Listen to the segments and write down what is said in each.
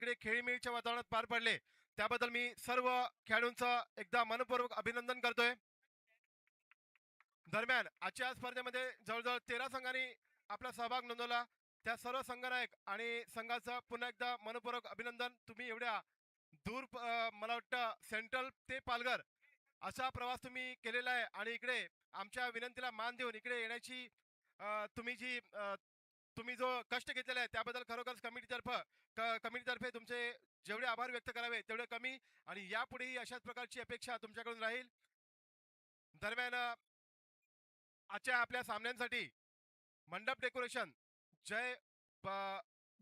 इकडे खेळीमेळीच्या वातावरणात पार पडले त्याबद्दल मी सर्व खेळाडूंचं एकदा मनपूर्वक अभिनंदन करतोय. दरम्यान आजच्या स्पर्धेमध्ये जवळजवळ 13 संघांनी आपला सहभाग नोंदवला. त्या सर्व संघनायक आणि संघाचं पुन्हा एकदा मनपूर्वक अभिनंदन. तुम्ही एवढ्या दूर मला वाटतं सेंट्रल ते पालघर असा प्रवास तुम्ही केलेला आहे आणि इकडे आमच्या विनंतीला मान देऊन इकडे येण्याची तुम्ही जो कष्ट घेतलेला आहे त्याबद्दल खरोखरच कमिटीतर्फे तुमचे जेवढे आभार व्यक्त करावे तेवढे कमी आणि यापुढेही अशाच प्रकारची अपेक्षा तुमच्याकडून राहील. दरम्यान आजच्या आपल्या सामन्यांसाठी मंडप डेकोरेशन जय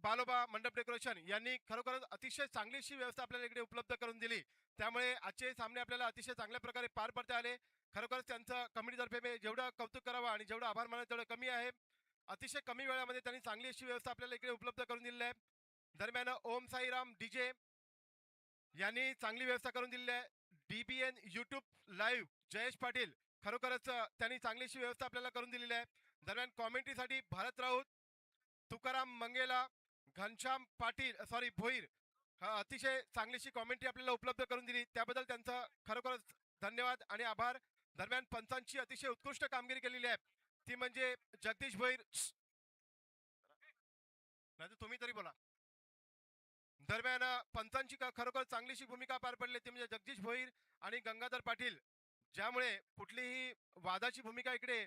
बालोबा मंडप डेकोरेशन यांनी खरोखरच अतिशय चांगलीशी व्यवस्था आपल्याला इकडे उपलब्ध करून दिली. त्यामुळे आजचे सामने आपल्याला अतिशय चांगल्या प्रकारे पार पडता आले. खरोखरच त्यांचं कमिटीतर्फे मी जेवढं कौतुक करावं आणि जेवढं आभार मानावं तेवढं कमी आहे. अतिशय कमी वेळामध्ये त्यांनी चांगली अशी व्यवस्था आपल्याला इकडे उपलब्ध करून दिलेली आहे. दरम्यान ओम साईराम डीजे यांनी चांगली व्यवस्था करून दिलेली आहे. DBN YouTube live Jayesh Patil खरोखरच त्यांनी चांगलीशी व्यवस्था आपल्याला करून दिलेली आहे. दरम्यान कॉमेंट्रीसाठी भारत राऊत, तुकाराम मंगेला, घनश्याम पाटील भोईर अतिशय चांगलीशी कॉमेंट्री आपल्याला उपलब्ध करून दिली त्याबद्दल त्यांचं खरोखरच धन्यवाद आणि आभार. दरम्यान पंचांची अतिशय उत्कृष्ट कामगिरी केलेली आहे ती म्हणजे जगदीश भोईर. नाही तुम्ही तरी बोला. दरम्यान पंचांची खरोखर चांगलीशी भूमिका पार पडली ती म्हणजे जगदीश भोईर आणि गंगाधर पाटील, ज्यामुळे कुठलीही वादाची भूमिका इकडे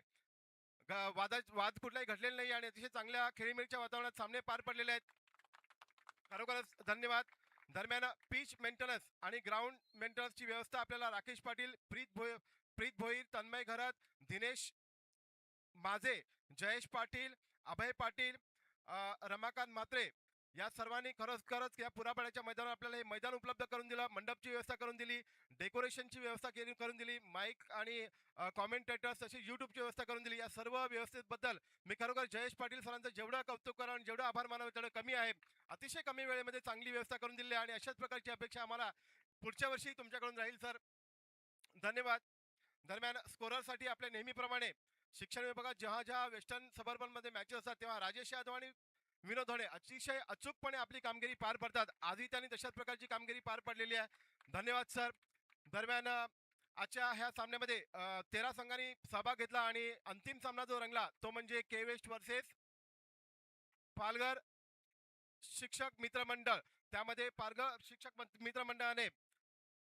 वाद कुठलाही घडलेला नाही आणि अतिशय चांगल्या खेळीमेळीच्या वातावरणात सामने पार पडलेले आहेत. खरोखरच धन्यवाद. दरम्यान पिच मेंटेनन्स आणि ग्राउंड मेंटेनन्सची व्यवस्था आपल्याला राकेश पाटील, प्रीत भोईर, तन्मय घरत, दिनेश माझे, जयेश पाटील, अभय पाटील, रमाकांत म्हात्रे या सर्वांनी खरोखरच या पुरापाड्याच्या मैदानावर आपल्याला हे मैदान उपलब्ध करून दिलं, मंडपची व्यवस्था करून दिली, डेकोरेशनची व्यवस्था करून दिली, माईक आणि कॉमेंटेटर्स अशी यूट्यूबची व्यवस्था करून दिली. या सर्व व्यवस्थेबद्दल मी खरोखर जयेश पाटील सरांचं जेवढं कौतुक करावं आणि जेवढं आभार मानावं तेवढं कमी आहे. अतिशय कमी वेळेमध्ये चांगली व्यवस्था करून दिली आणि अशाच प्रकारची अपेक्षा आम्हाला पुढच्या वर्षी तुमच्याकडून राहील सर. धन्यवाद. दरम्यान स्कोररसाठी आपल्या नेहमीप्रमाणे शिक्षण विभागात जेव्हा वेस्टर्न सबर्बन मध्ये मॅचेस असतात तेव्हा राजेश यादव आणि विनोद होणे अतिशय अचूकपणे आपली कामगिरी पार पडतात. आजही त्यांनी तशाच प्रकारची कामगिरी पार पडलेली आहे. धन्यवाद सर. दरम्यान आजच्या ह्या सामन्यामध्ये 13 संघांनी सहभाग घेतला आणि अंतिम सामना जो रंगला तो म्हणजे के वेस्ट वर्सेस पालघर शिक्षक मित्र मंडळ. त्यामध्ये पालघर शिक्षक मित्र मंडळाने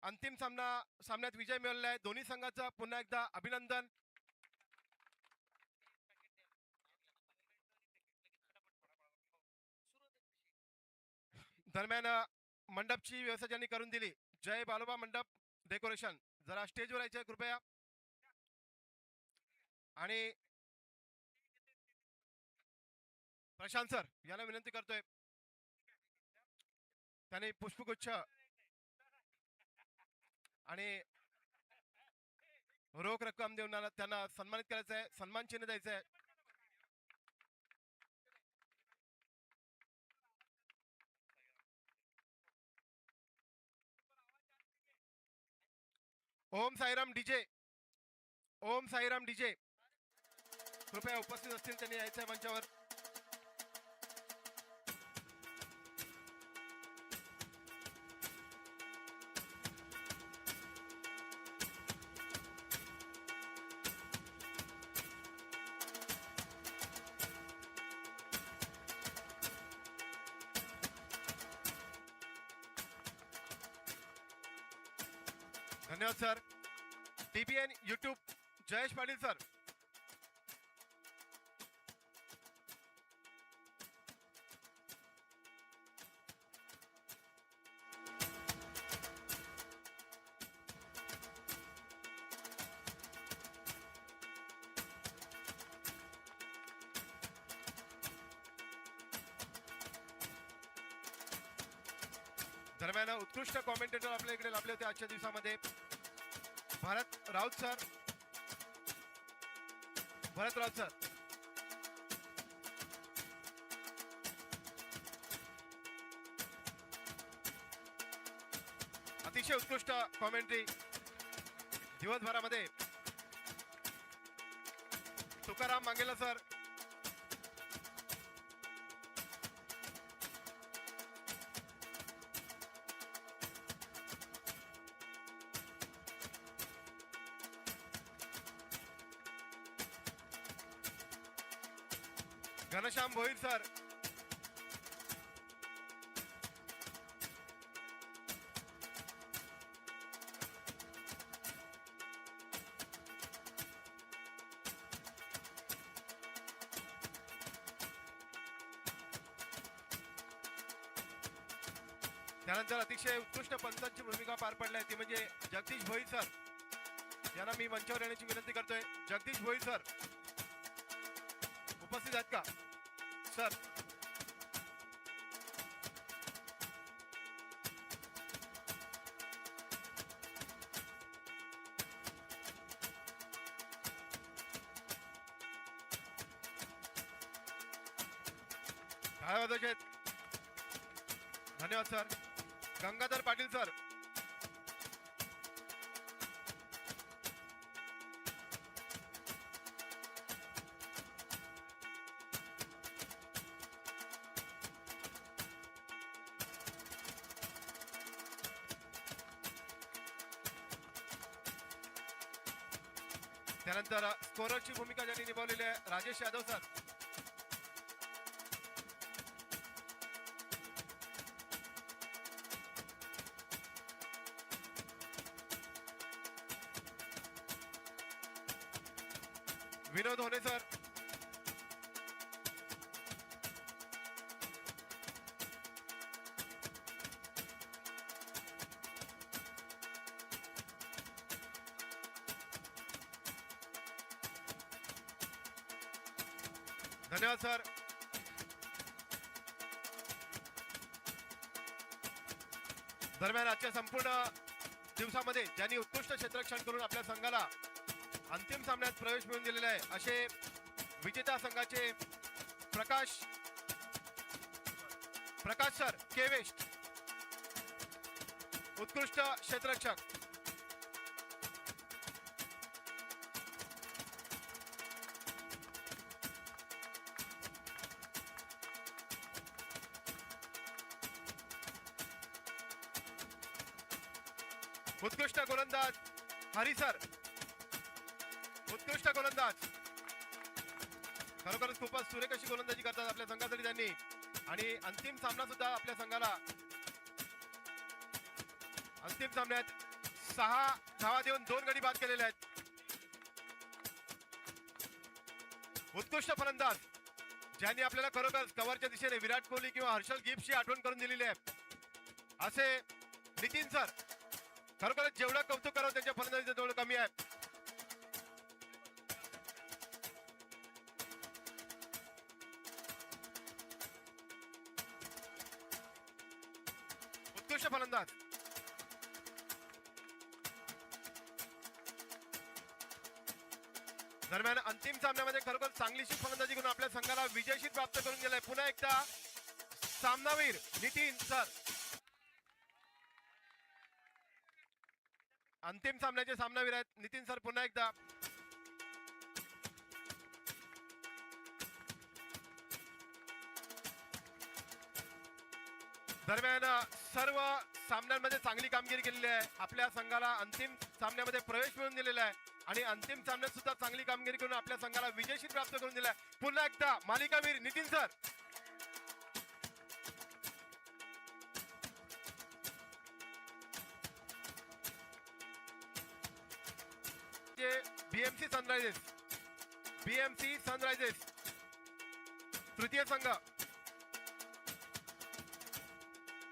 अंतिम सामन्यात विजय मिळवलेला आहे. दोन्ही संघाचं पुन्हा एकदा अभिनंदन. दरम्यान मंडपची व्यवस्था ज्यांनी करून दिली जय बालोबा मंडप डेकोरेशन, जरा स्टेजवर यायचे कृपया. आणि प्रशांत सर यांना विनंती करतोय त्यांनी पुष्पगुच्छ आणि रोख रक्कम देऊन त्यांना सन्मानित करायचं आहे, सन्मान चिन्ह द्यायचं आहे. ओम साईराम डीजे, ओम साईराम डीजे कृपया उपस्थित असतील त्यांनी यायचं आहे मंचावर. धन्यवाद sir. DBN YouTube Jayesh Patil sir. दरम्यान उत्कृष्ट कॉमेंटेटर आपल्या इकडे लाभले होते आजच्या दिवसामध्ये भरत राऊत सर. अतिशय उत्कृष्ट कॉमेंट्री दिवसभरामध्ये. तुकाराम मांगेला सर. घनश्याम भोईर सर, त्यानंतर अतिशय उत्कृष्ट पंचांची भूमिका पार पडली आहे ती म्हणजे जगदीश भोईर सर यांना मी मंचावर येण्याची विनंती करतोय. जगदीश भोईर सर उपस्थित आहेत का सर? काय वाजवायचे आहेत? धन्यवाद सर. गंगाधर पाटील सर, त्यानंतर स्कोररची भूमिका ज्यांनी निभावलेली आहे राजेश यादव सर. विनोद होने सर, धन्यवाद सर. दरम्यान आजच्या संपूर्ण दिवसामध्ये ज्यांनी उत्कृष्ट क्षेत्ररक्षण करून आपल्या संघाला अंतिम सामन्यात प्रवेश मिळवून दिलेला आहे असे विजेता संघाचे प्रकाश सर के वेस्ट, उत्कृष्ट क्षेत्ररक्षक. उत्कृष्ट गोलंदाज हरी सर, उत्कृष्ट गोलंदाज. खरोखरच खूपच सुरेख अशी गोलंदाजी करतात आपल्या संघासाठी त्यांनी आणि अंतिम सामना सुद्धा आपल्या संघाला अंतिम सामन्यात 6 धावा देऊन 2 गडी बाद केलेले आहेत. उत्कृष्ट फलंदाज ज्यांनी आपल्याला खरोखर कव्हरच्या दिशेने विराट कोहली किंवा हर्षल गिब्सची आठवण करून दिलेली आहे असे नितीन सर. खरोखरच जेवढं कौतुक करावं त्यांच्या फलंदाजीचं तेवढं कमी आहे. उत्कृष्ट फलंदाज. दरम्यान अंतिम सामन्यामध्ये खरोखर चांगलीशी फलंदाजी करून आपल्या संघाला विजयशील प्राप्त करून गेलाय पुन्हा एकदा सामनावीर नितीन सर. अंतिम सामन्याचे सामनावीर आहेत नितीन सर पुन्हा एकदा. दरम्यान सर्व सामन्यांमध्ये चांगली कामगिरी केलेली आहे. आपल्या संघाला अंतिम सामन्यामध्ये प्रवेश मिळवून दिलेला आहे आणि अंतिम सामन्यात सुद्धा चांगली कामगिरी करून आपल्या संघाला विजयशील प्राप्त करून दिलाय. पुन्हा एकदा मालिकावीर नितीन सर. बीएमसी सनरायझर्स तृतीय संघ.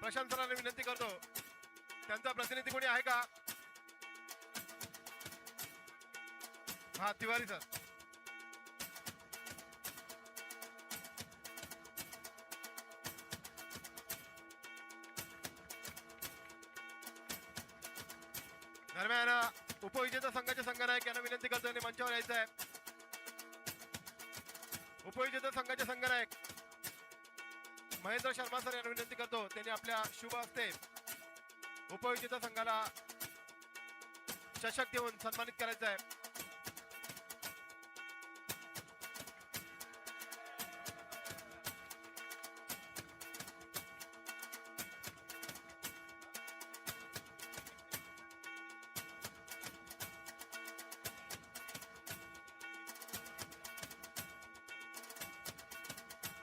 प्रशांत सरांना विनंती करतो त्यांचा प्रतिनिधी कोणी आहे का? हा तिवारी सर. दरम्यान उपविजेता संघाचे संघनायक यांना विनंती करतो आणि मंचावर यायचं आहे. उपविजेता संघाचे संघनायक महेंद्र शर्मा सर यांना विनंती करतो त्यांनी आपल्या शुभ हस्ते उपविजेता संघाला चषक देऊन सन्मानित करायचं आहे.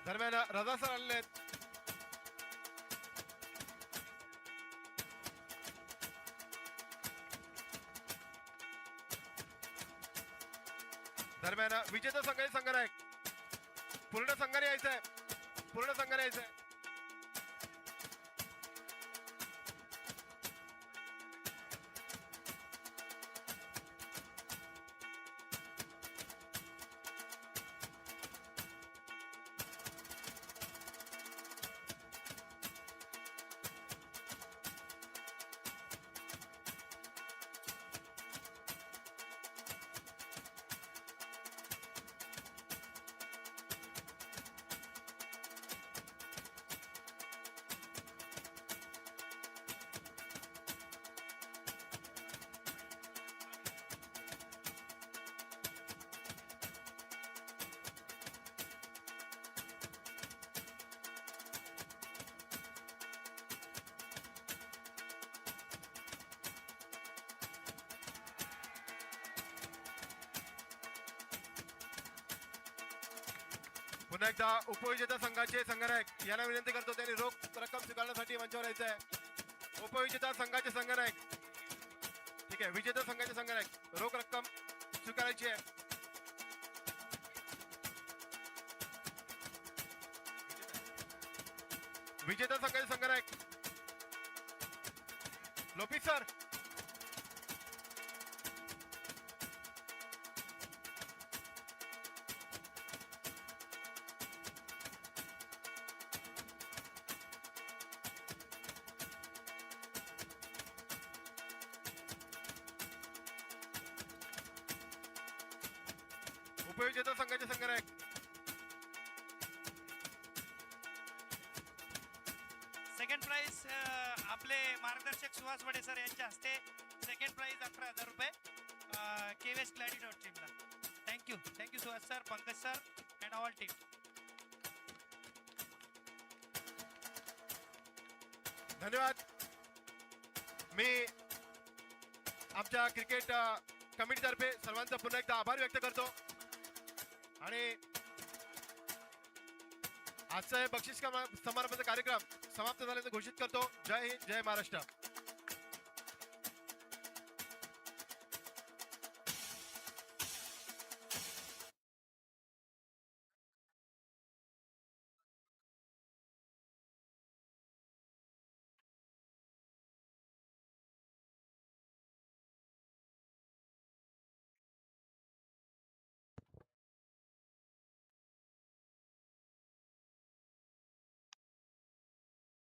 दरम्यान रजा सर आलेले आहेत. दरम्यान विजेता संघाचे संघनायक पूर्ण संघाने यायचं आहे. पूर्ण संघाने यायचं आहे. पुन्हा एकदा उपविजेता संघाचे संघनायक यांना विनंती करतो त्यांनी रोख रक्कम स्वीकारण्यासाठी मंचावर यायचं आहे. उपविजेता संघाचे संघनायक, ठीक आहे, विजेता संघाचे संघनायक रोख रक्कम स्वीकारायची आहे. विजेता संघाचे संघनायक लोपित सर. उपविजेता संघाचे संघनायक सेकंड प्राइज आपले मार्गदर्शक सुहास वडे सर यांच्या हस्ते सेकंड प्राइज 11,000 रुपये केवीएस ग्लॅडिएटर टीमला. Thank you Suhas sir, Pankaj sir and all team. धन्यवाद. मी आमच्या क्रिकेट कमिटीतर्फे सर्वांचा पुन्हा एकदा आभार व्यक्त करतो आणि आजचा हे बक्षीस समारंभाचा कार्यक्रम समाप्त झाल्याचं घोषित करतो. जय हिंद, जय महाराष्ट्र.